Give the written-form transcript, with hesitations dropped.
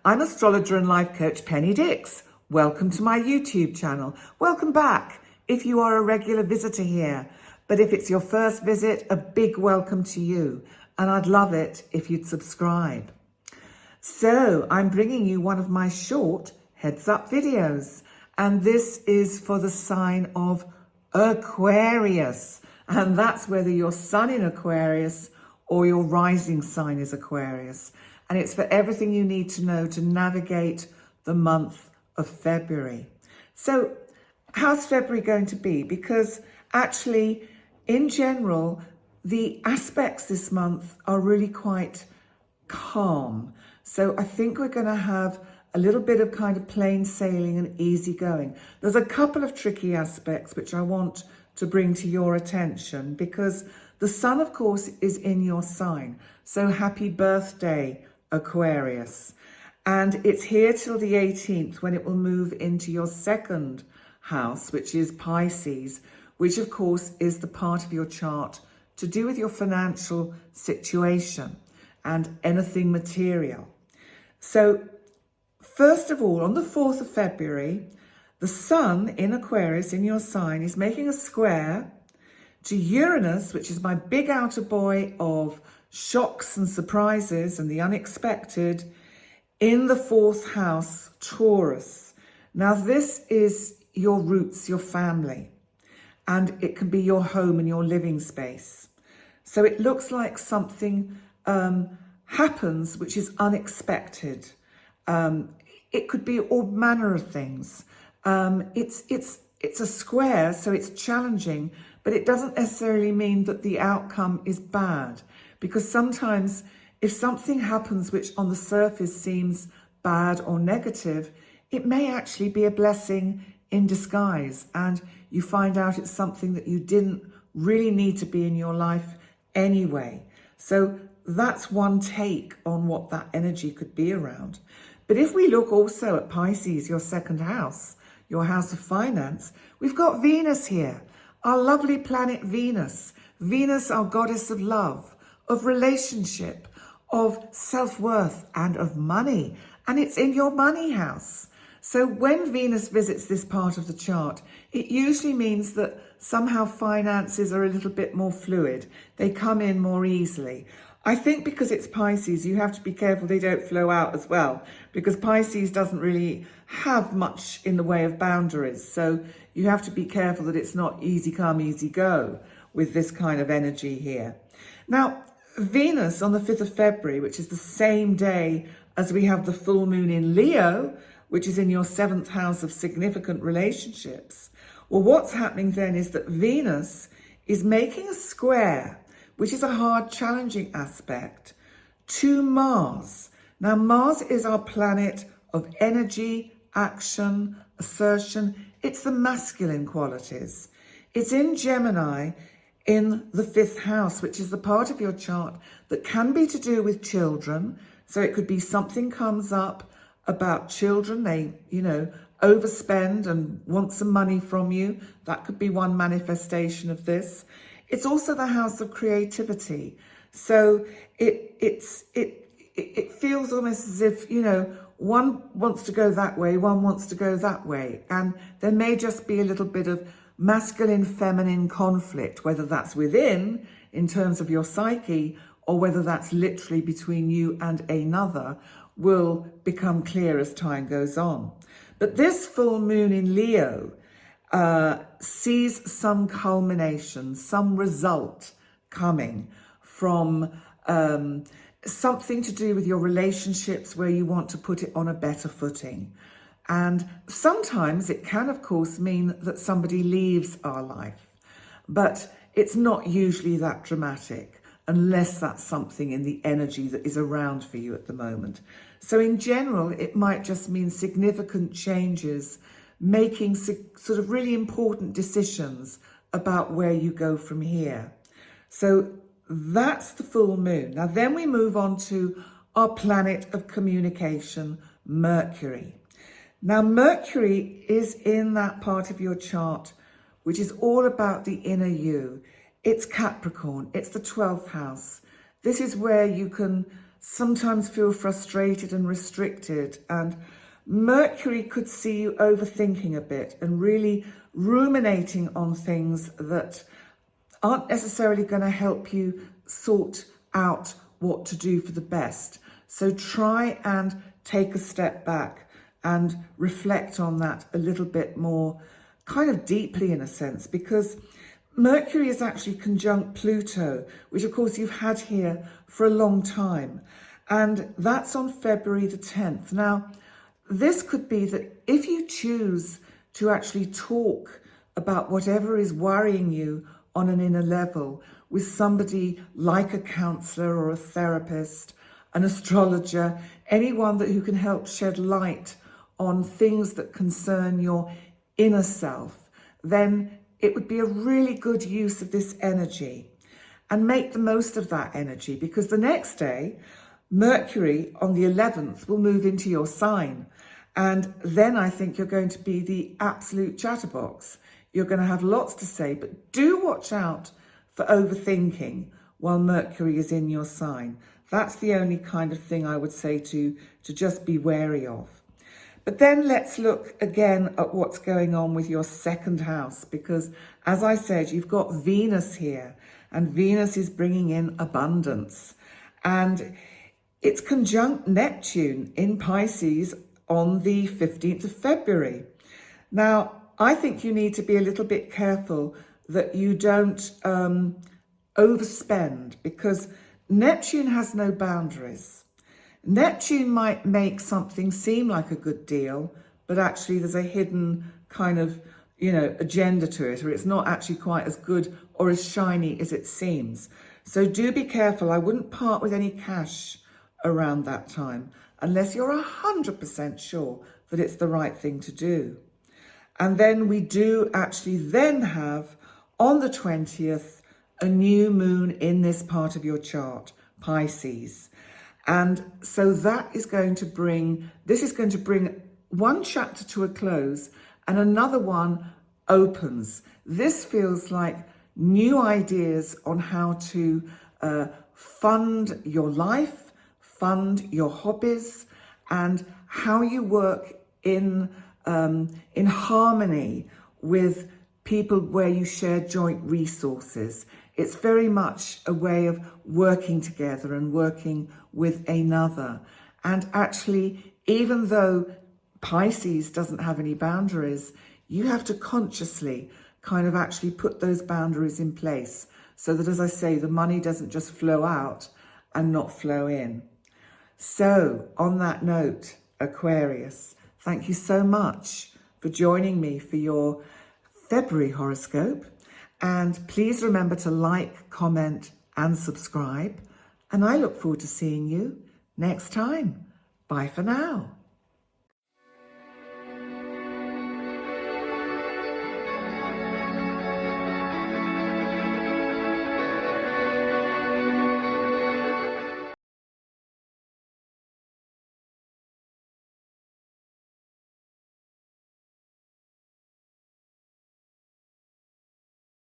I'm astrologer and life coach Penny Dix. Welcome to my YouTube channel. Welcome back if you are a regular visitor here. But if it's your first visit, a big welcome to you. And I'd love it if you'd subscribe. So I'm bringing you one of my short heads up videos. And this is for the sign of Aquarius. And that's whether your sun in Aquarius or your rising sign is Aquarius. And it's for everything you need to know to navigate the month of February. So how's February going to be? Because actually, in general, the aspects this month are really quite calm. So I think we're going to have a little bit of kind of plain sailing and easy going. There's a couple of tricky aspects which I want to bring to your attention because the sun, of course, is in your sign. So happy birthday, Aquarius. And it's here till the 18th when it will move into your second house, which is Pisces, which of course is the part of your chart to do with your financial situation and anything material. So first of all, on the 4th of February, the sun in Aquarius in your sign is making a square to Uranus, which is my big outer boy of shocks and surprises and the unexpected, in the 4th house, Taurus. Now this is your roots, your family, and it can be your home and your living space. So it looks like something happens which is unexpected. It could be all manner of things. It's a square, so it's challenging, but it doesn't necessarily mean that the outcome is bad, because sometimes if something happens which on the surface seems bad or negative, it may actually be a blessing in disguise, and you find out it's something that you didn't really need to be in your life anyway. So that's one take on what that energy could be around. But if we look also at Pisces, your second house, your house of finance, we've got Venus here, our lovely planet Venus. Venus, our goddess of love, of relationship, of self-worth and of money. And it's in your money house. So when Venus visits this part of the chart, it usually means that somehow finances are a little bit more fluid. They come in more easily. I think because it's Pisces, you have to be careful they don't flow out as well, because Pisces doesn't really have much in the way of boundaries. So you have to be careful that it's not easy come, easy go with this kind of energy here. Now, Venus on the 5th of February, which is the same day as we have the full moon in Leo, which is in your 7th house of significant relationships. Well, what's happening then is that Venus is making a square, which is a hard, challenging aspect, to Mars. Now, Mars is our planet of energy, action, assertion. It's the masculine qualities. It's in Gemini in the 5th house, which is the part of your chart that can be to do with children. So it could be something comes up about children. They, overspend and want some money from you. That could be one manifestation of this. It's also the house of creativity. So it feels almost as if, one wants to go that way, one wants to go that way. And there may just be a little bit of masculine, feminine conflict, whether that's within, in terms of your psyche, or whether that's literally between you and another, will become clear as time goes on. But this full moon in Leo sees some culmination, some result coming from something to do with your relationships where you want to put it on a better footing. And sometimes it can, of course, mean that somebody leaves our life, but it's not usually that dramatic unless that's something in the energy that is around for you at the moment. So in general, it might just mean significant changes, making sort of really important decisions about where you go from here. So that's the full moon. Now then we move on to our planet of communication, Mercury. Now Mercury is in that part of your chart which is all about the inner you. It's Capricorn, it's the 12th house. This is where you can sometimes feel frustrated and restricted, and Mercury could see you overthinking a bit and really ruminating on things that aren't necessarily going to help you sort out what to do for the best. So try and take a step back and reflect on that a little bit more, kind of deeply in a sense, because Mercury is actually conjunct Pluto, which of course you've had here for a long time. And that's on February the 10th. Now, this could be that if you choose to actually talk about whatever is worrying you on an inner level with somebody like a counselor or a therapist, an astrologer, anyone who can help shed light on things that concern your inner self, then it would be a really good use of this energy. And make the most of that energy, because the next day, Mercury on the 11th will move into your sign. And then I think you're going to be the absolute chatterbox. You're going to have lots to say, but do watch out for overthinking while Mercury is in your sign. That's the only kind of thing I would say to just be wary of. But then let's look again at what's going on with your second house, because as I said, you've got Venus here, and Venus is bringing in abundance. And it's conjunct Neptune in Pisces on the 15th of February. Now, I think you need to be a little bit careful that you don't overspend, because Neptune has no boundaries. Neptune might make something seem like a good deal, but actually there's a hidden kind of, agenda to it, or it's not actually quite as good or as shiny as it seems. So do be careful. I wouldn't part with any cash around that time unless you're 100% sure that it's the right thing to do. And then we do actually then have on the 20th a new moon in this part of your chart, Pisces. And so that is going to bring one chapter to a close and another one opens. This feels like new ideas on how to fund your life, fund your hobbies, and how you work in harmony with people where you share joint resources. It's very much a way of working together and working with another. And actually, even though Pisces doesn't have any boundaries, you have to consciously kind of actually put those boundaries in place so that, as I say, the money doesn't just flow out and not flow in. So on that note, Aquarius, thank you so much for joining me for your February horoscope. And please remember to like, comment, and subscribe. And I look forward to seeing you next time. Bye for now.